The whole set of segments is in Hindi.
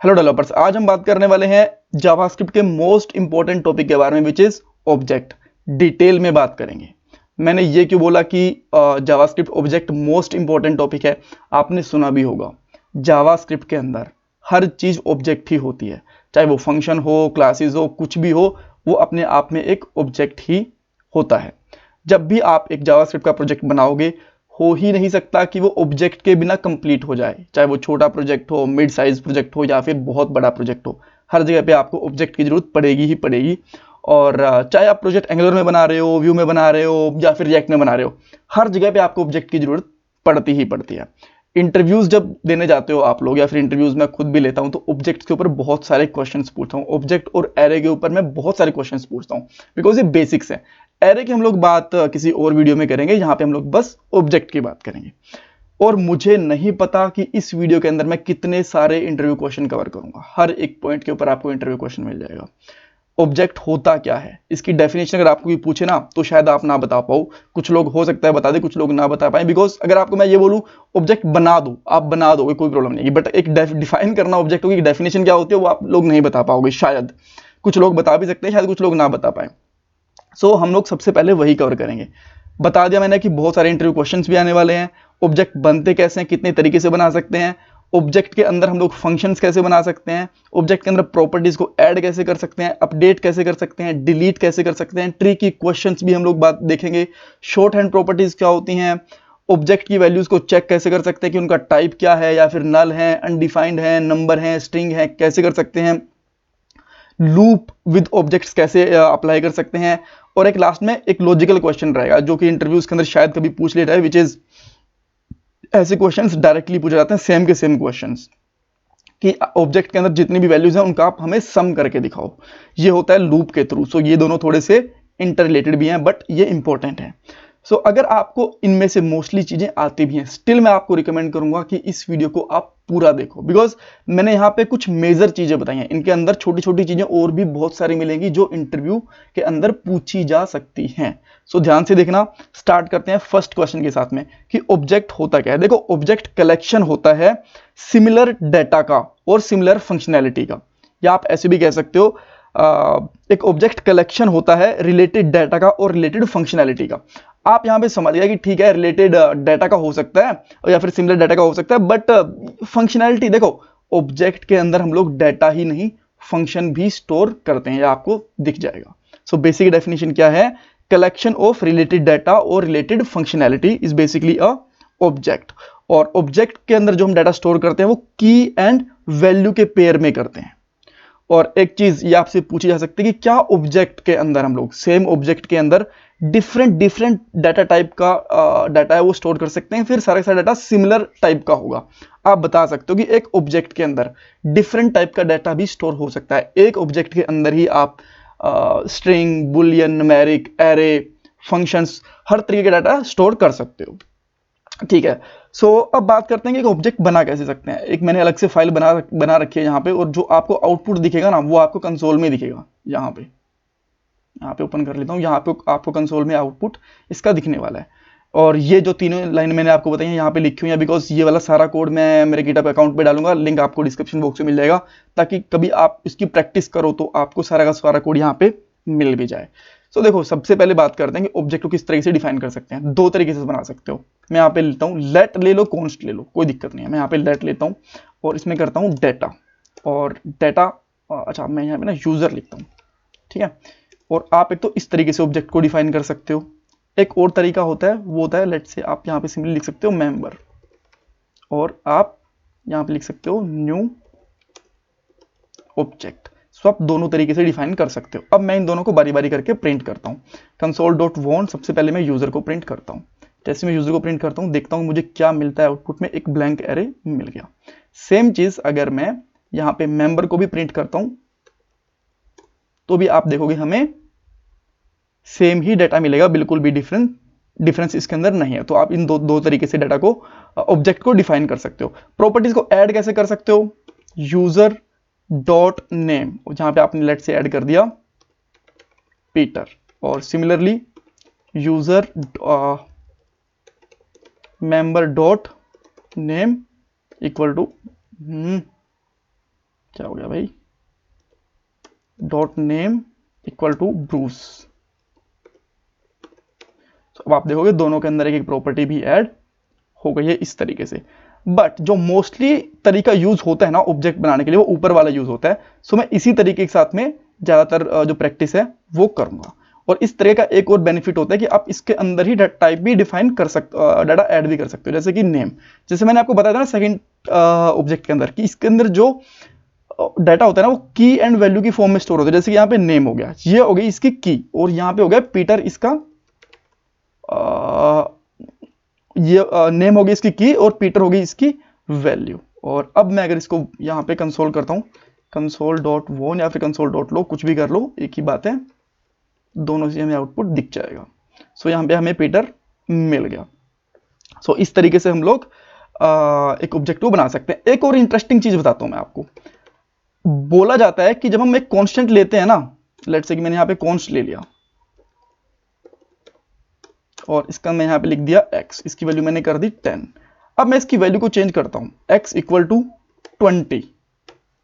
हेलो डेवलपर्स, आज हम बात करने वाले हैं जावास्क्रिप्ट के मोस्ट इंपॉर्टेंट टॉपिक के बारे में विच इज ऑब्जेक्ट। डिटेल में बात करेंगे। मैंने ये क्यों बोला कि JavaScript object most important topic है? आपने सुना भी होगा, जावास्क्रिप्ट के अंदर हर चीज ऑब्जेक्ट ही होती है, चाहे वो फंक्शन हो, क्लासेस हो, कुछ भी हो, वो अपने आप में एक ऑब्जेक्ट ही होता है। जब भी आप एक जावास्क्रिप्ट का प्रोजेक्ट बनाओगे, हो ही नहीं सकता कि वो ऑब्जेक्ट के बिना कंप्लीट हो जाए, चाहे वो छोटा प्रोजेक्ट हो, मिड साइज प्रोजेक्ट हो या फिर बहुत बड़ा प्रोजेक्ट हो। हर जगह पे आपको ऑब्जेक्ट की जरूरत पड़ेगी ही पड़ेगी। और चाहे आप प्रोजेक्ट एंगुलर में बना रहे हो, व्यू में बना रहे हो या फिर रिएक्ट में बना रहे हो, हर जगह पे आपको ऑब्जेक्ट की जरूरत पड़ती ही पड़ती है। इंटरव्यूज जब देने जाते हो आप लोग, या फिर इंटरव्यूज मैं खुद भी लेता हूं, तो ऑब्जेक्ट के ऊपर बहुत सारे क्वेश्चंस पूछता हूं। ऑब्जेक्ट और एरे के ऊपर मैं बहुत सारे क्वेश्चंस पूछता हूं, बिकॉज ये बेसिक्स है। एरे की हम लोग बात किसी और वीडियो में करेंगे, यहाँ पे हम लोग बस ऑब्जेक्ट की बात करेंगे। और मुझे नहीं पता कि इस वीडियो के अंदर मैं कितने सारे इंटरव्यू क्वेश्चन कवर करूंगा। हर एक पॉइंट के ऊपर आपको इंटरव्यू क्वेश्चन मिल जाएगा। ऑब्जेक्ट होता क्या है, इसकी डेफिनेशन अगर आपको भी पूछे ना, तो शायद आप ना बता पाओ। कुछ लोग हो सकता है बता दे, कुछ लोग ना बता पाए, बिकॉज अगर आपको मैं ये बोलूं ऑब्जेक्ट बना दो, आप बना दोगे, कोई प्रॉब्लम नहीं है, बट एक डिफाइन करना ऑब्जेक्ट की डेफिनेशन क्या होती है वो आप लोग नहीं बता पाओगे। शायद कुछ लोग बता भी सकते हैं, शायद कुछ लोग ना बता पाए। सो हम लोग सबसे पहले वही कवर करेंगे। बता दिया मैंने कि बहुत सारे इंटरव्यू क्वेश्चंस भी आने वाले हैं। ऑब्जेक्ट बनते कैसे हैं, कितने तरीके से बना सकते हैं, ऑब्जेक्ट के अंदर हम लोग फंक्शंस कैसे बना सकते हैं, ऑब्जेक्ट के अंदर प्रॉपर्टीज को ऐड कैसे कर सकते हैं, अपडेट कैसे कर सकते हैं, डिलीट कैसे कर सकते हैं, ट्री की क्वेश्चंस भी हम लोग बात देखेंगे। शॉर्ट हैंड प्रॉपर्टीज क्या होती हैं, ऑब्जेक्ट की वैल्यूज को चेक कैसे कर सकते हैं कि उनका टाइप क्या है, या फिर नल है, अनडिफाइंड है, नंबर है, स्ट्रिंग है, कैसे कर सकते हैं। लूप विद ऑब्जेक्ट्स कैसे अप्लाई कर सकते हैं। और एक लास्ट में एक लॉजिकल क्वेश्चन रहेगा जो कि इंटरव्यूज के अंदर शायद कभी पूछ लेता है, विच इज ऐसे क्वेश्चंस डायरेक्टली पूछे जाते हैं, सेम के सेम क्वेश्चंस, कि ऑब्जेक्ट के अंदर जितनी भी वैल्यूज हैं उनका आप हमें सम करके दिखाओ। ये होता है लूप के थ्रू। सो ये दोनों थोड़े से इंटर रिलेटेड भी हैं, बट ये इंपॉर्टेंट है। सो अगर आपको इनमें से मोस्टली चीजें आती भी हैं, स्टिल मैं आपको रिकमेंड करूंगा कि इस वीडियो को आप पूरा देखो, बिकॉज मैंने यहाँ पे कुछ मेजर चीजें बताई हैं। इनके अंदर छोटी छोटी चीजें और भी बहुत सारी मिलेंगी जो इंटरव्यू के अंदर पूछी जा सकती हैं। सो ध्यान से देखना। स्टार्ट करते हैं फर्स्ट क्वेश्चन के साथ में कि ऑब्जेक्ट होता क्या है। देखो, ऑब्जेक्ट कलेक्शन होता है सिमिलर डेटा का और सिमिलर फंक्शनैलिटी का, या आप ऐसे भी कह सकते हो एक ऑब्जेक्ट कलेक्शन होता है रिलेटेड डेटा का और रिलेटेड फंक्शनैलिटी का। आप यहां पे समझ गए कि ठीक है, रिलेटेड डेटा का हो सकता है या फिर सिमिलर डेटा का हो सकता है, बट फंक्शनैलिटी देखो, ऑब्जेक्ट के अंदर हम लोग डेटा ही नहीं फंक्शन भी स्टोर करते हैं, या आपको दिख जाएगा। सो बेसिक डेफिनेशन क्या है? कलेक्शन ऑफ रिलेटेड डेटा और related functionality is basically a object. और ऑब्जेक्ट के अंदर जो हम डाटा स्टोर करते हैं वो की एंड वैल्यू के पेयर में करते हैं। और एक चीज ये आपसे पूछी जा सकती है कि क्या ऑब्जेक्ट के अंदर हम लोग सेम ऑब्जेक्ट के अंदर डिफरेंट डिफरेंट डाटा टाइप का डाटा है वो स्टोर कर सकते हैं, फिर सारा का सारा डाटा सिमिलर टाइप का होगा। आप बता सकते हो कि एक ऑब्जेक्ट के अंदर डिफरेंट टाइप का डाटा भी स्टोर हो सकता है। एक ऑब्जेक्ट के अंदर ही आप string, boolean, numeric, array, functions, हर तरीके का डाटा स्टोर कर सकते हो। ठीक है। सो अब बात करते हैं कि ऑब्जेक्ट बना कैसे सकते हैं। एक मैंने अलग से फाइल बना रखी है यहाँ पे, और जो आपको आउटपुट दिखेगा ना, वो आपको कंसोल में दिखेगा। यहाँ पे ओपन कर लेता हूँ। यहाँ पे आपको कंसोल में आउटपुट इसका दिखने वाला है। और ये जो तीनों लाइन मैंने आपको बताई है यहाँ पे लिखी हुई है, बिकॉज ये वाला सारा कोड मैं मेरे गिटहब अकाउंट पे डालूंगा, लिंक आपको डिस्क्रिप्शन बॉक्स में मिल जाएगा, ताकि कभी आप इसकी प्रैक्टिस करो तो आपको सारा का सारा कोड यहाँ पे मिल भी जाए। सो देखो, सबसे पहले बात करते हैं कि ऑब्जेक्ट को किस तरीके से डिफाइन कर सकते हैं। दो तरीके से बना सकते हो। मैं यहाँ पे लेता हूँ लेट ले लो, कॉन्स्ट ले लो, कोई दिक्कत नहीं है। मैं यहाँ पे लेट लेता हूँ और इसमें करता हूँ डेटा, और डेटा अच्छा मैं यहाँ पे ना यूजर लिखता हूँ। ठीक है। और आप एक तो इस तरीके से ऑब्जेक्ट को डिफाइन कर सकते हो। एक और तरीका होता है, वो होता है लेट से आप यहाँ पे सिंपली लिख सकते हो मेंबर, और आप यहाँ पे लिख सकते हो न्यू ऑब्जेक्ट। सो आप दोनों तरीके से डिफाइन कर सकते हो। अब मैं इन दोनों को बारी बारी करके प्रिंट करता हूँ। कंसोल डॉट वॉन्ट, सबसे पहले मैं यूजर को प्रिंट करता हूँ। जैसे मैं यूजर को प्रिंट करता हूँ, देखता हूँ मुझे क्या मिलता है आउटपुट में, एक ब्लैंक एरे मिल गया। सेम चीज अगर मैं यहाँ पे मेंबर को भी प्रिंट करता हूँ, तो भी आप देखोगे हमें सेम ही डाटा मिलेगा, बिल्कुल भी डिफरेंस इसके अंदर नहीं है। तो आप इन दो तरीके से डाटा को, ऑब्जेक्ट को डिफाइन कर सकते हो। प्रॉपर्टीज को ऐड कैसे कर सकते हो? यूजर डॉट नेम, जहां पे आपने लेट से ऐड कर दिया पीटर, और similarly user member dot name equal to, क्या हो गया भाई, dot name equal to Bruce. तो अब आप देखोगे दोनों के अंदर एक एक प्रॉपर्टी भी ऐड हो गई है इस तरीके से। बट जो मोस्टली तरीका यूज होता है ना ऑब्जेक्ट बनाने के लिए, वो ऊपर वाला यूज होता है। सो मैं इसी तरीके के साथ में ज्यादातर जो प्रैक्टिस है वो करूंगा। और इस तरह का एक और बेनिफिट होता है कि आप इसके अंदर ही टाइप भी डिफाइन कर सकते, डाटा ऐड भी कर सकते हो, जैसे कि नेम। जैसे मैंने आपको बताया था ना सेकंड ऑब्जेक्ट के अंदर कि इसके अंदर जो डाटा होता है ना वो की एंड वैल्यू की फॉर्म में स्टोर होता है। जैसे कि यहाँ पे नेम हो गया, ये हो गई इसकी की, और यहाँ पे हो गया पीटर इसका ये नेम होगी इसकी की और पीटर होगी इसकी वैल्यू। और अब मैं अगर इसको यहाँ पे कंसोल करता हूँ, कंसोल डॉट वॉन या फिर कंसोल डॉट लो, कुछ भी कर लो, एक ही बात है, दोनों से हमें आउटपुट दिख जाएगा। सो यहाँ पे हमें पीटर मिल गया। सो इस तरीके से हम लोग एक ऑब्जेक्ट को बना सकते हैं। एक और इंटरेस्टिंग चीज बताता हूँ मैं आपको। बोला जाता है कि जब हम एक कांस्टेंट लेते हैं ना, लेट्स से कि मैंने यहाँ पे कॉन्स्ट ले लिया और इसका मैं यहाँ पे लिख दिया x, इसकी वैल्यू मैंने कर दी 10। अब मैं इसकी वैल्यू को चेंज करता हूँ, x इक्वल टू 20,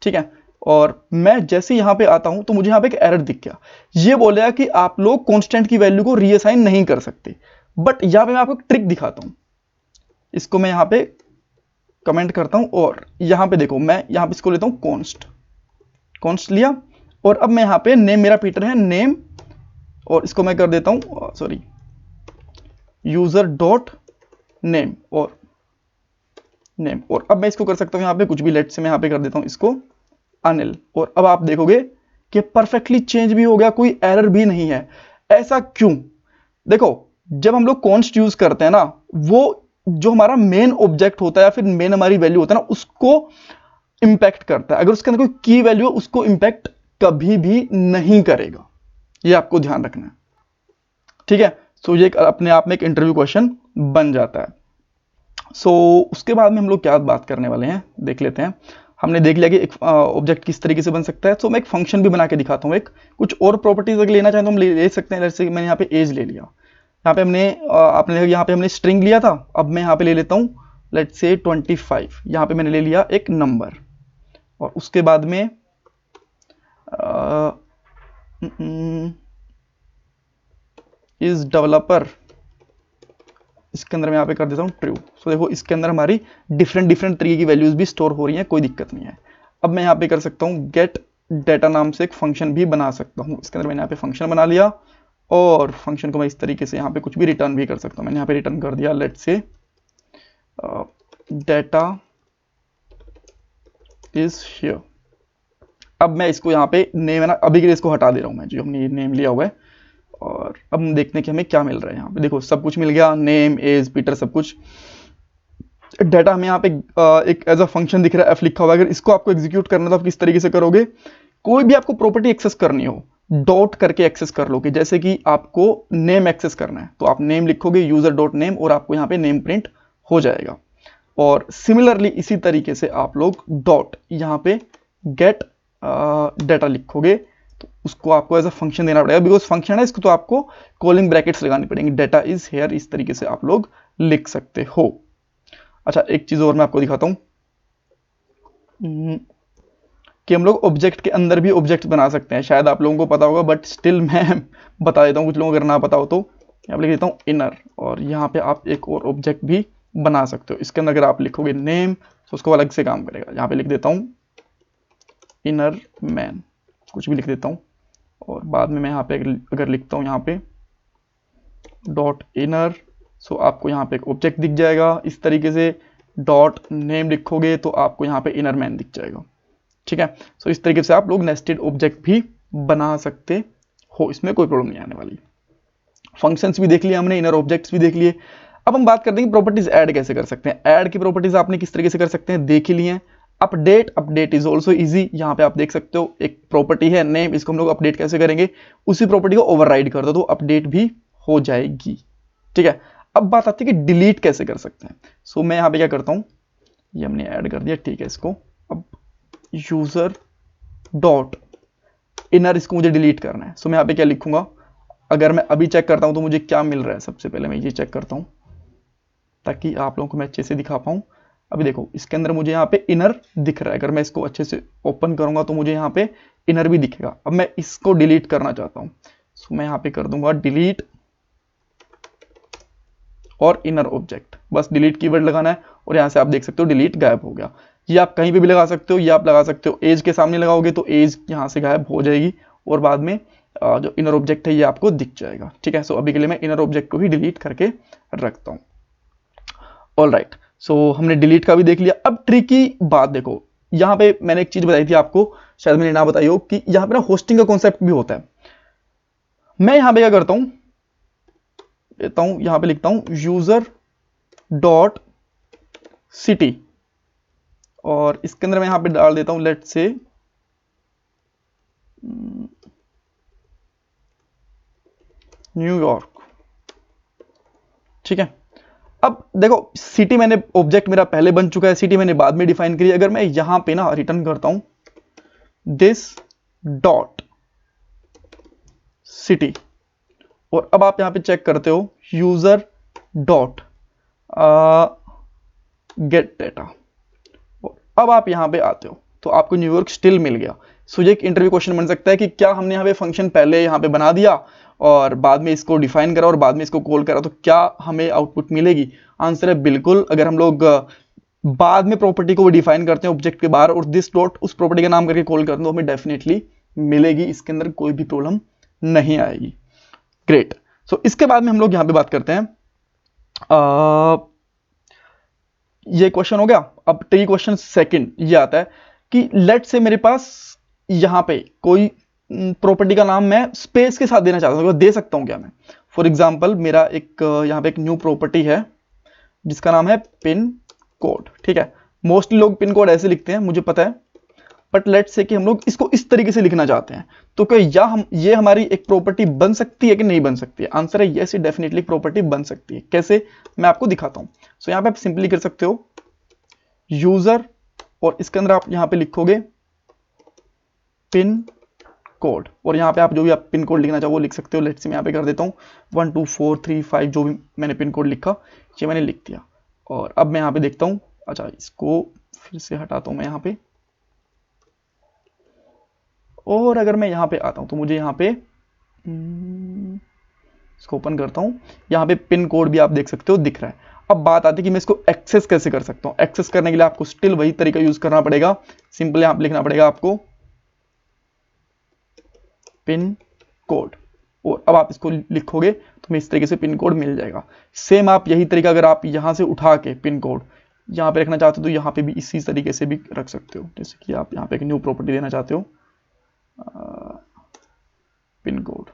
ठीक है। और मैं जैसे यहाँ पे आता हूँ तो मुझे यहाँ पे एक एरर दिख गया, ये बोलेगा कि आप लोग कांस्टेंट की वैल्यू को रीअसाइन नहीं कर सकते। बट यहाँ पे मैं आपको एक ट्रिक दिखाता हूँ, इसको मैं यहाँ पे कमेंट करता हूँ और यहाँ पे देखो, मैं यहाँ पे इसको लेता हूँ कॉन्स्ट लिया, और अब मैं यहाँ पे नेम, मेरा पीटर है नेम, और इसको मैं कर देता हूँ सॉरी यूजर डॉट नेम और नेम। और अब मैं इसको कर सकता हूँ यहाँ पे कुछ भी, लेट से मैं यहाँ पे कर देता हूँ इसको अनिल। और अब आप देखोगे कि परफेक्टली चेंज भी हो गया, कोई एरर भी नहीं है। ऐसा क्यों? देखो, जब हम लोग कॉन्स्ट यूज करते हैं ना, वो जो हमारा मेन ऑब्जेक्ट होता है या फिर मेन हमारी वैल्यू होता है ना, उसको इंपैक्ट करता है। अगर उसके अंदर कोई की वैल्यू है, उसको इंपैक्ट कभी भी नहीं करेगा, ये आपको ध्यान रखना है, ठीक है। सो ये अपने आप में एक इंटरव्यू क्वेश्चन बन जाता है। सो उसके बाद में हम लोग क्या बात करने वाले हैं देख लेते हैं। हमने देख लिया कि एक ऑब्जेक्ट किस तरीके से बन सकता है। सो मैं एक फंक्शन भी बना के दिखाता हूँ। एक कुछ और प्रॉपर्टीज अगर लेना चाहें तो हम ले सकते हैं। जैसे मैंने यहाँ पे एज ले लिया, यहाँ पे हमने आपने देखा यहाँ पे हमने स्ट्रिंग लिया था, अब मैं यहाँ पे ले लेता हूँ लेट्स से 25। यहाँ पे मैंने ले लिया एक नंबर, और उसके बाद में इज डेवलपर, इसके अंदर मैं यहाँ पे कर देता हूँ ट्रू। सो देखो इसके अंदर हमारी डिफरेंट तरीके की वैल्यूज भी स्टोर हो रही हैं, कोई दिक्कत नहीं है। अब मैं यहाँ पे कर सकता हूँ गेट डेटा नाम से एक फंक्शन भी बना सकता हूँ। इसके अंदर मैंने यहाँ पे फंक्शन बना लिया, और फंक्शन को मैं इस तरीके से यहाँ पे कुछ भी रिटर्न भी कर सकता हूँ। मैंने यहाँ पे रिटर्न कर दिया let's say data is here. अब मैं इसको यहाँ पे नेम है ना, अभी के लिए इसको हटा दे रहा हूँ मैं, जो हमने नेम लिया हुआ है। और अब हम देखते हैं कि हमें क्या मिल रहा है। यहाँ पे देखो सब कुछ मिल गया, नेम एज पीटर सब कुछ। डाटा हमें यहाँ पे एक एज अ फंक्शन दिख रहा है, एफ लिखा हुआ है। अगर इसको आपको एग्जीक्यूट करना है तो आप किस तरीके से करोगे, कोई भी आपको प्रॉपर्टी एक्सेस करनी हो डॉट करके एक्सेस कर लोगे। जैसे कि आपको नेम एक्सेस करना है तो आप नेम लिखोगे यूजर डॉट नेम, और आपको यहाँ पे नेम प्रिंट हो जाएगा। और सिमिलरली इसी तरीके से आप लोग डॉट यहाँ पे गेट डाटा लिखोगे तो उसको आपको एज अ फंक्शन देना पड़ेगा, बिकॉज फंक्शन है इसको, तो आपको कॉलिंग ब्रैकेट्स लगानी पड़ेंगी। डाटा इज हेयर, इस तरीके से आप लोग लिख सकते हो। अच्छा, एक चीज और मैं आपको दिखाता हूं कि हम लोग ऑब्जेक्ट के अंदर भी ऑब्जेक्ट बना सकते हैं। शायद आप लोगों को पता होगा, बट स्टिल मैं बता देता हूँ, कुछ लोगों को अगर ना पता हो तो। यहाँ पे लिख देता हूँ इनर, और यहाँ पे आप एक और ऑब्जेक्ट भी बना सकते हो। इसके अंदर अगर आप लिखोगे नेम तो उसको अलग से काम करेगा। यहाँ पे लिख देता हूँ इनर मैन, कुछ भी लिख देता हूँ, और बाद में मैं यहाँ पे अगर लिखता हूँ यहाँ पे डॉट इनर, सो आपको यहाँ पे एक ऑब्जेक्ट दिख जाएगा इस तरीके से। डॉट नेम लिखोगे तो आपको यहाँ पे इनर मैन दिख जाएगा, ठीक है। सो इस तरीके से आप लोग नेस्टेड ऑब्जेक्ट भी बना सकते हो, इसमें कोई प्रॉब्लम नहीं आने वाली। फंक्शंस भी देख लिए हमने, इनर ऑब्जेक्ट्स भी देख लिए। अब हम बात करते हैं कि प्रॉपर्टीज ऐड कैसे कर सकते हैं। ऐड की प्रॉपर्टीज आपने किस तरीके से कर सकते हैं देख ही लिए हैं। Update is also easy. यहाँ पे आप देख सकते हो एक प्रॉपर्टी है नेम, इसको हम लोग अपडेट कैसे करेंगे, उसी प्रॉपर्टी को ओवरराइड कर दो तो अपडेट भी हो जाएगी, ठीक है। अब बात आती है कि डिलीट कैसे कर सकते हैं। सो मैं यहाँ पे क्या करता हूँ, ये हमने ऐड कर दिया, ठीक है। इसको अब यूजर डॉट इनर, इसको मुझे डिलीट करना है। सो मैं यहाँ पे क्या लिखूंगा, अगर मैं अभी चेक करता हूं तो मुझे क्या मिल रहा है। सबसे पहले मैं ये चेक करता हूं ताकि आप लोगों को मैं अच्छे से दिखा पाऊं। अभी देखो इसके अंदर मुझे यहाँ पे इनर दिख रहा है, अगर मैं इसको अच्छे से ओपन करूंगा तो मुझे यहाँ पे इनर भी दिखेगा। अब मैं इसको डिलीट करना चाहता हूँ, सो मैं यहाँ पे कर दूंगा डिलीट और इनर ऑब्जेक्ट, बस डिलीट कीवर्ड लगाना है और यहाँ से आप देख सकते हो डिलीट गायब हो गया। ये आप कहीं पे भी लगा सकते हो, ये आप लगा सकते हो एज के सामने लगाओगे तो एज यहाँ से गायब हो जाएगी और बाद में जो इनर ऑब्जेक्ट है ये आपको दिख जाएगा। ठीक है, सो अभी के लिए मैं इनर ऑब्जेक्ट को ही डिलीट करके रखता हूँ। ऑल राइट, सो हमने डिलीट का भी देख लिया। अब ट्रिकी बात देखो, यहाँ पे मैंने एक चीज बताई थी आपको, शायद मैंने ना बताई हो, कि यहाँ पे ना होस्टिंग का कॉन्सेप्ट भी होता है। मैं यहाँ पे क्या करता हूँ, लेता हूँ यहाँ पे लिखता हूँ यूजर डॉट सिटी और इसके अंदर मैं यहाँ पे डाल देता हूँ लेट से न्यूयॉर्क। ठीक है, अब देखो सिटी मैंने ऑब्जेक्ट मेरा पहले बन चुका है, सिटी मैंने बाद में डिफाइन करी। अगर मैं यहां पे ना रिटर्न करता हूं दिस डॉट सिटी और अब आप यहां पे चेक करते हो यूजर डॉट गेट डेटा, अब आप यहां पे आते हो तो आपको न्यूयॉर्क स्टिल मिल गया। सो ये एक इंटरव्यू क्वेश्चन बन सकता है कि क्या हमने यहाँ पे फंक्शन पहले यहाँ पे बना दिया और बाद में इसको डिफाइन करा और बाद में इसको कॉल करा तो क्या हमें आउटपुट मिलेगी? आंसर है बिल्कुल। अगर हम लोग बाद में प्रॉपर्टी को डिफाइन करते हैं ऑब्जेक्ट के बाहर और दिस डॉट उस प्रॉपर्टी का नाम करके कॉल करते हैं तो हमें डेफिनेटली मिलेगी, इसके अंदर कोई भी प्रॉब्लम नहीं आएगी। ग्रेट, सो इसके बाद में हम लोग यहाँ पे बात करते हैं, ये क्वेश्चन हो गया। अब ट्री क्वेश्चन सेकंड ये आता है कि लेट से मेरे पास यहाँ पे कोई प्रॉपर्टी का नाम मैं स्पेस के साथ देना चाहता हूँ, दे सकता हूँ क्या मैं? फॉर एग्जांपल मेरा एक यहाँ पे एक न्यू प्रॉपर्टी है जिसका नाम है पिन कोड। ठीक है, मोस्टली लोग पिन कोड ऐसे लिखते हैं मुझे पता है, बट लेट से कि हम लोग इसको इस तरीके से लिखना चाहते हैं तो क्या ये हमारी एक प्रॉपर्टी बन सकती है कि नहीं बन सकती है? आंसर है यस, डेफिनेटली प्रॉपर्टी बन सकती है। कैसे, मैं आपको दिखाता हूं। सो यहाँ पे आप सिंपली कर सकते हो यूजर और इसके अंदर आप यहाँ पे लिखोगे पिन कोड और यहाँ पे आप जो भी आप पिन कोड लिखना चाहो वो लिख सकते हो। लेट्स से मैं यहाँ पे कर देता हूँ 12435, जो भी मैंने पिन कोड लिखा ये मैंने लिख दिया और अब मैं यहाँ पे देखता हूँ। अच्छा, इसको फिर से हटाता हूँ मैं यहाँ पे और अगर मैं यहाँ पे आता हूँ तो मुझे यहाँ पे इसको ओपन करता हूँ, यहाँ पे पिन कोड भी आप देख सकते हो दिख रहा है। अब बात आती है कि मैं इसको एक्सेस कैसे कर सकता हूँ। एक्सेस करने के लिए आपको स्टिल वही तरीका यूज करना पड़ेगा, सिंपली आप लिखना पड़ेगा आपको पिन कोड और अब आप इसको लिखोगे तो मैं इस तरीके से पिन कोड मिल जाएगा। सेम आप यही तरीका अगर आप यहाँ से उठा के पिन कोड यहाँ पे रखना चाहते हो तो यहाँ पे भी इसी तरीके से भी रख सकते हो। जैसे कि आप यहाँ पे एक न्यू प्रॉपर्टी देना चाहते हो पिन कोड,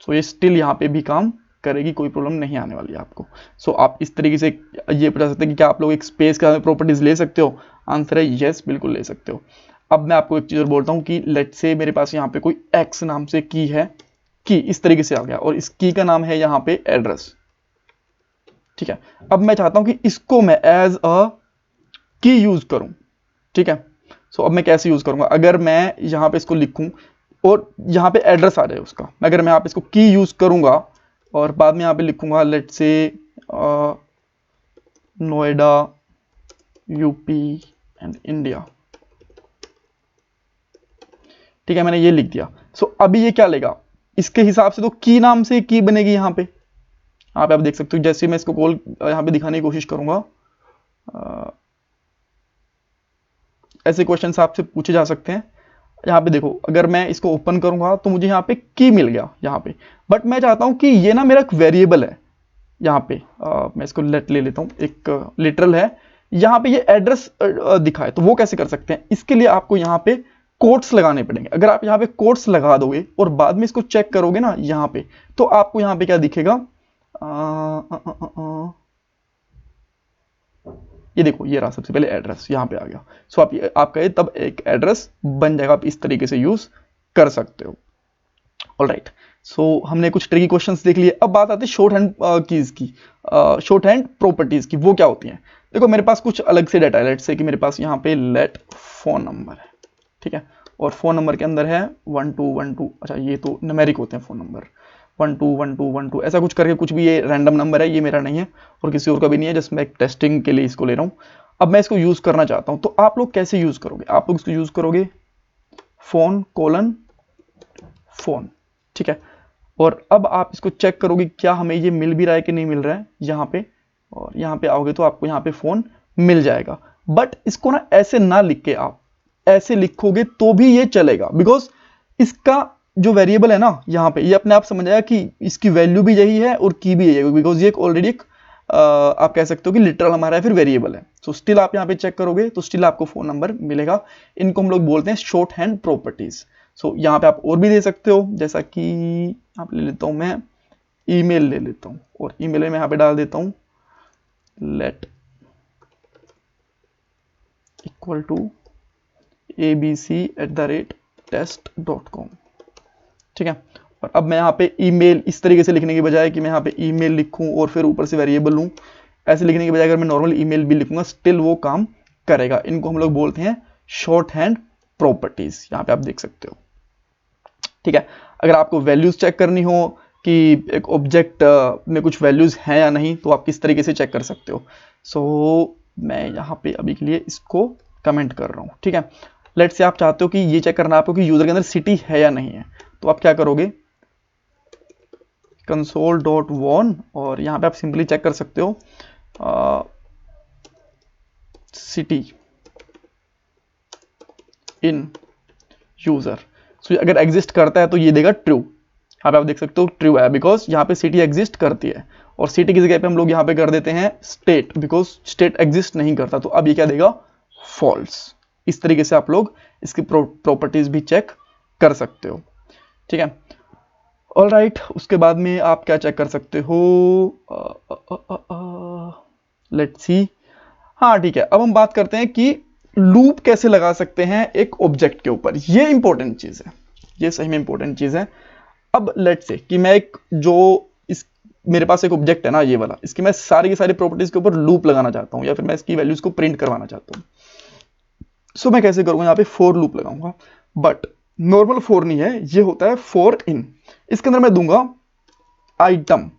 सो ये स्टिल यहाँ पे भी काम करेगी, कोई प्रॉब्लम नहीं आने वाली है आपको। सो आप इस तरीके से ये बता सकते हैं कि क्या आप लोग एक स्पेस का प्रॉपर्टीज ले सकते हो? आंसर है यस, बिल्कुल ले सकते हो। अब मैं आपको एक चीज और बोलता हूँ कि लेट से मेरे पास यहाँ पे कोई एक्स नाम से की है, की इस तरीके से आ गया और इस की का नाम है यहाँ पे एड्रेस। ठीक है, अब मैं चाहता हूँ कि इसको मैं एज अ की यूज करूं। ठीक है, सो अब मैं कैसे यूज करूंगा? अगर मैं यहाँ पे इसको लिखूं और यहाँ पे एड्रेस आ जाए उसका, अगर मैं यहाँ पे इसको की यूज करूंगा और बाद में यहाँ पे लिखूंगा लेट से नोएडा यूपी एंड इंडिया। ठीक है, मैंने ये लिख दिया। सो अभी ये क्या लेगा, इसके हिसाब से तो की नाम से की बनेगी। यहाँ पे आप देख सकते हो, जैसे मैं इसको कॉल यहाँ पे दिखाने की कोशिश करूंगा, ऐसे क्वेश्चंस आपसे पूछे जा सकते हैं। यहाँ पे देखो, अगर मैं इसको ओपन करूंगा तो मुझे यहाँ पे की मिल गया यहाँ पे, बट मैं चाहता हूं कि ये ना मेरा एक वेरिएबल है। यहाँ पे मैं इसको लेट ले लेता हूँ, एक लिटरल है, यहाँ पे ये एड्रेस दिखा है, तो वो कैसे कर सकते हैं? इसके लिए आपको यहाँ पे कोट्स लगाने पड़ेंगे। अगर आप यहाँ पे कोट्स लगा दोगे और बाद में इसको चेक करोगे ना यहाँ पे, तो आपको यहाँ पे क्या दिखेगा, ये देखो ये रहा सबसे पहले एड्रेस यहाँ पे आ गया। सो आपका ये तब एक एड्रेस बन जाएगा, आप इस तरीके से यूज कर सकते हो। ऑलराइट, सो हमने कुछ ट्रिकी क्वेश्चंस देख लिए। अब बात आती है शॉर्ट हैंड कीज की, शॉर्ट हैंड प्रॉपर्टीज की। वो क्या होती हैं? देखो मेरे पास कुछ अलग से डाटा है, लेट से कि मेरे पास यहाँ पे लेट फोन नंबर है। ठीक है, और फोन नंबर के अंदर है 1212, अच्छा ये तो न्यूमेरिक होते हैं फोन नंबर, 121212 ऐसा कुछ करके, कुछ भी ये रैंडम नंबर है, ये मेरा नहीं है और किसी और का भी नहीं है, जस्ट मैं एक टेस्टिंग के लिए इसको ले रहा हूँ। अब मैं इसको यूज़ करना चाहता हूँ, तो आप लोग कैसे यूज़ करोगे? आप लोग इसको यूज़ करोगे फोन कोलन फोन, ठीक है। और अब आप इसको चेक करोगे क्या हमें ये मिल भी रहा है कि नहीं मिल रहा है यहाँ पे, और यहाँ पे आओगे तो आपको यहाँ पे फोन मिल जाएगा। बट इसको ना ऐसे ना लिख के आप ऐसे लिखोगे तो भी ये चलेगा, बिकॉज इसका जो वेरिएबल है ना यहाँ पे, ये अपने आप समझ आएगा कि इसकी वैल्यू भी यही है और की भी यही है, बिकॉज ये ऑलरेडी एक आप कह सकते हो कि लिटरल हमारा है, फिर वेरिएबल है। सो स्टिल आप यहाँ पे चेक करोगे तो स्टिल आपको फोन नंबर मिलेगा। इनको हम लोग बोलते हैं शॉर्ट हैंड प्रॉपर्टीज। सो यहाँ पे आप और भी दे सकते हो, जैसा कि आप ले लेता हूँ मैं ईमेल ले लेता हूँ, और ईमेल में यहाँ पे डाल देता हूँ लेट इक्वल टू abc@test.com, ठीक है। और अब मैं यहाँ पे ईमेल इस तरीके से लिखने की बजाय कि मैं यहाँ पे ईमेल लिखूं और फिर ऊपर से वेरिएबल लूं, ऐसे लिखने की बजाय अगर मैं नॉर्मल ईमेल भी लिखूंगा स्टिल वो काम करेगा। इनको हम लोग बोलते हैं शॉर्ट हैंड प्रॉपर्टीज, यहाँ पे आप देख सकते हो, ठीक है। अगर आपको वैल्यूज चेक करनी हो कि एक ऑब्जेक्ट में कुछ वैल्यूज हैं या नहीं, तो आप किस तरीके से चेक कर सकते हो। सो मैं यहाँ पे अभी के लिए इसको कमेंट कर रहा हूँ, ठीक है। लेट्स से आप चाहते हो कि ये चेक करना आपको कि यूजर के अंदर सिटी है या नहीं है, तो आप क्या करोगे console.won, और यहाँ पे आप सिंपली चेक कर सकते हो सिटी इन यूजर। सो अगर एग्जिस्ट करता है तो ये देगा ट्रू, यहाँ पे आप देख सकते हो ट्रू है, बिकॉज यहाँ पे सिटी एग्जिस्ट करती है। और सिटी की जगह पे हम लोग यहाँ पे कर देते हैं स्टेट, बिकॉज स्टेट एग्जिस्ट नहीं करता, तो अब ये क्या देगा फॉल्स। इस तरीके से आप लोग इसकी प्रॉपर्टीज भी चेक कर सकते हो, ठीक है। ऑल राइट, उसके बाद में आप क्या चेक कर सकते हो, लेट्स सी, हाँ ठीक है। अब हम बात करते हैं कि लूप कैसे लगा सकते हैं एक ऑब्जेक्ट के ऊपर। ये इंपॉर्टेंट चीज है, ये सही में इंपॉर्टेंट चीज है। अब लेट्स से कि मैं एक जो इस मेरे पास एक ऑब्जेक्ट है ना ये वाला, इसकी मैं सारी की सारी प्रॉपर्टीज के ऊपर लूप लगाना चाहता हूँ, या फिर मैं इसकी वैल्यूज को प्रिंट करवाना चाहता हूँ। सो मैं कैसे करूँगा, यहाँ पे फॉर लूप लगाऊंगा, बट नॉर्मल फॉर नहीं है, ये होता है फॉर इन। इसके अंदर मैं दूंगा आइटम।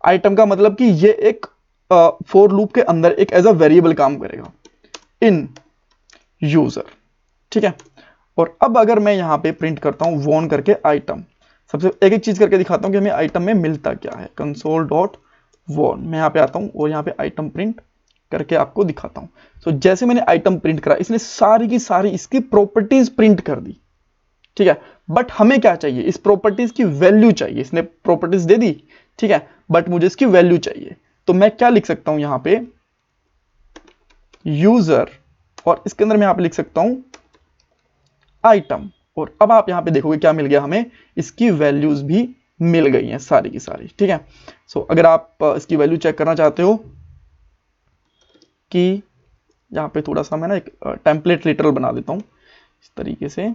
आइटम का मतलब कि ये एक फॉर लूप के अंदर एक एज अ वेरिएबल काम करेगा इन यूजर, ठीक है। और अब अगर मैं यहाँ पे प्रिंट करता हूँ वॉन करके आइटम, सबसे एक एक चीज करके दिखाता हूँ कि हमें आइटम में मिलता क्या है। console.won, मैं यहाँ पे आता हूँ और यहाँ पे आइटम प्रिंट करके आपको दिखाता हूँ। सो जैसे मैंने आइटम प्रिंट करा, इसने सारी की सारी इसकी प्रॉपर्टीज प्रिंट कर दी, ठीक है। बट हमें क्या चाहिए, इस प्रॉपर्टीज की वैल्यू चाहिए। इसने प्रॉपर्टीज दे दी, ठीक है, बट मुझे इसकी वैल्यू चाहिए। तो मैं क्या लिख सकता हूं यहां पे यूजर, और इसके अंदर मैं यहां पे लिख सकता हूं आइटम। और अब आप यहां पे देखोगे क्या मिल गया हमें, इसकी वैल्यूज भी मिल गई हैं सारी की सारी, ठीक है। सो अगर आप इसकी वैल्यू चेक करना चाहते हो कि यहां पे थोड़ा सा मैं ना एक टेम्पलेट लिटरल बना देता हूं इस तरीके से,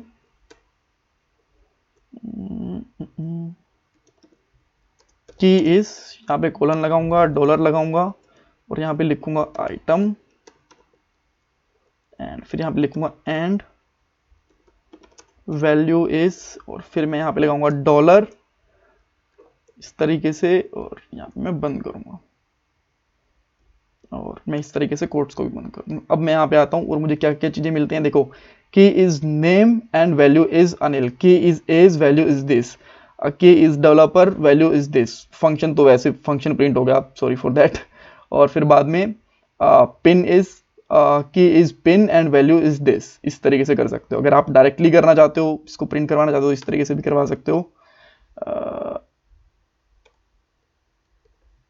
की इज, यहाँ पे कोलन लगाऊंगा, डॉलर लगाऊंगा, और यहाँ पे लिखूंगा आइटम, एंड फिर यहाँ पे लिखूंगा एंड वैल्यू इज, और फिर मैं यहाँ पे लगाऊंगा डॉलर इस तरीके से, और यहाँ पे मैं बंद करूंगा, और मैं इस तरीके से कोट्स को भी बंद कर दूंगा। अब मैं यहाँ पे आता हूँ और मुझे क्या क्या चीजें मिलती हैं, देखो key is name and value is Anil, key is age value is this, key is developer value is this. Function तो वैसे फंक्शन प्रिंट हो गया, सॉरी फॉर दैट। और फिर बाद में पिन इज, की is pin and value is this. इस तरीके से कर सकते हो। अगर आप डायरेक्टली करना चाहते हो, इसको प्रिंट करवाना चाहते हो, इस तरीके से भी करवा सकते हो,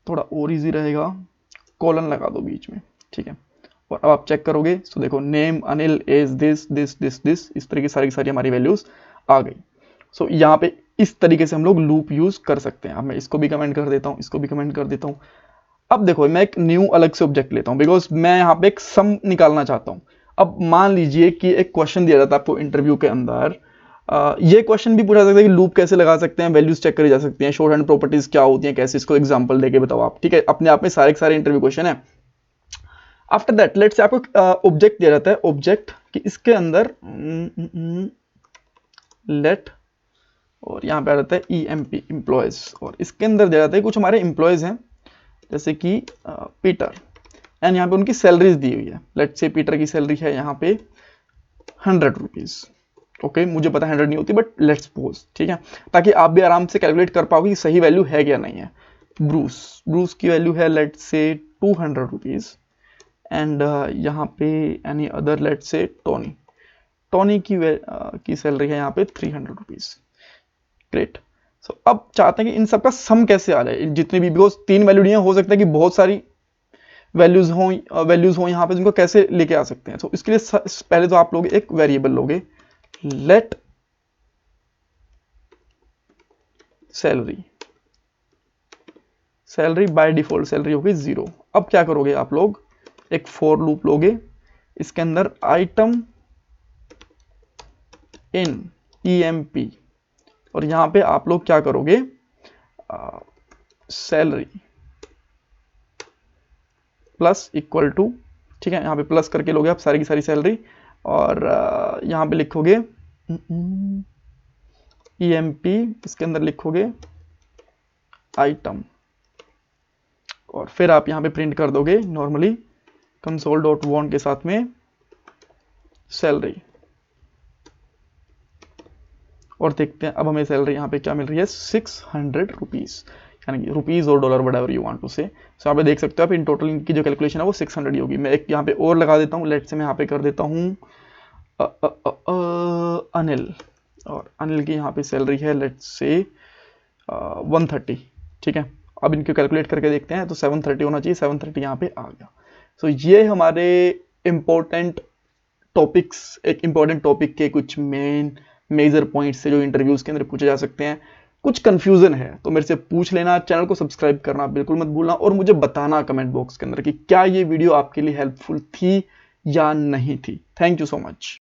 थोड़ा और इजी रहेगा, कॉलन लगा दो बीच में, ठीक है। और अब आप चेक करोगे तो देखो name Anil as this this this this, इस तरीके सारी की सारी हमारी वैल्यूज आ गई। सो यहाँ पे इस तरीके से हम लोग लूप यूज कर सकते हैं। अब मैं इसको भी कमेंट कर देता हूँ, इसको भी कमेंट कर देता हूँ। अब देखो मैं एक न्यू अलग से ऑब्जेक्ट लेता हूँ, बिकॉज मैं यहाँ पे एक सम निकालना चाहता हूँ। अब मान लीजिए कि एक क्वेश्चन दिया जाता है आपको इंटरव्यू के अंदर, ये क्वेश्चन भी पूछा सकता है कि लूप कैसे लगा सकते हैं, वैल्यूज चेक करी जा सकती हैं, शॉर्ट हैंड प्रॉपर्टीज क्या होती हैं, कैसे, इसको एग्जांपल देके बताओ आप, ठीक है। अपने आप में सारे के सारे इंटरव्यू क्वेश्चन है। आफ्टर दैट लेट्स से आपको ऑब्जेक्ट दिया जाता है, ऑब्जेक्ट कि इसके अंदर लेट और यहाँ पे आ जाता है EMP एम्प्लॉयज, और इसके अंदर दे जाता है कुछ हमारे एम्प्लॉयज हैं जैसे कि पीटर, एंड यहाँ पे उनकी सैलरीज दी हुई है। लेट्स से पीटर की सैलरी है यहाँ पे 100 रुपीज। ओके, मुझे पता 100 नहीं होती, बट लेट्स सपोज, ठीक है, ताकि आप भी आराम से कैलकुलेट कर पाओगे कि सही वैल्यू है क्या नहीं है। ब्रूस की वैल्यू है लेट्स से 200 रुपीज, एंड यहाँ पे any other let's say Tony की सैलरी है यहाँ पे 300 रुपीज। ग्रेट। सो अब चाहते हैं कि इन सबका सम कैसे आ जाए, जितने भी, बिकॉज 3 वैल्यू नहीं है, हो सकता है कि बहुत सारी वैल्यूज हो यहाँ पे, जिनको कैसे लेके आ सकते हैं। तो इसके लिए पहले तो आप लोग एक वेरिएबल लोगे, let salary by default salary होगी 0। अब क्या करोगे आप लोग, एक फॉर लूप लोगे, इसके अंदर आइटम इन EMP, और यहां पे आप लोग क्या करोगे, सैलरी प्लस इक्वल टू, ठीक है, यहाँ पे प्लस करके लोगे आप सारी की सारी सैलरी, और यहाँ पे लिखोगे EMP, इसके अंदर लिखोगे आइटम, और फिर आप यहाँ पे प्रिंट कर दोगे नॉर्मली console.warn के साथ में सैलरी, और देखते हैं अब हमें सैलरी यहाँ पे क्या मिल रही है, 600 रुपीज, यानी कि रुपीज और dollar whatever you want to say। सो यहाँ पे देख सकते हो आप, इन टोटल इनकी जो कैलकुलेशन है वो 600 ही होगी। मैं एक यहाँ पे और लगा देता हूँ, लेट से मैं यहाँ पे कर देता हूँ अनिल, और अनिल की यहाँ पे सैलरी है लेट से 130, ठीक है। अब इनको कैलकुलेट करके देखते हैं, तो 730 होना चाहिए, 730 यहाँ पे आ गया। सो ये हमारे इम्पोर्टेंट टॉपिक्स, एक इम्पोर्टेंट टॉपिक के कुछ मेजर पॉइंट्स से जो इंटरव्यूज के अंदर पूछे जा सकते हैं। कुछ कंफ्यूजन है तो मेरे से पूछ लेना, चैनल को सब्सक्राइब करना बिल्कुल मत भूलना, और मुझे बताना कमेंट बॉक्स के अंदर कि क्या ये वीडियो आपके लिए हेल्पफुल थी या नहीं थी। Thank you so much.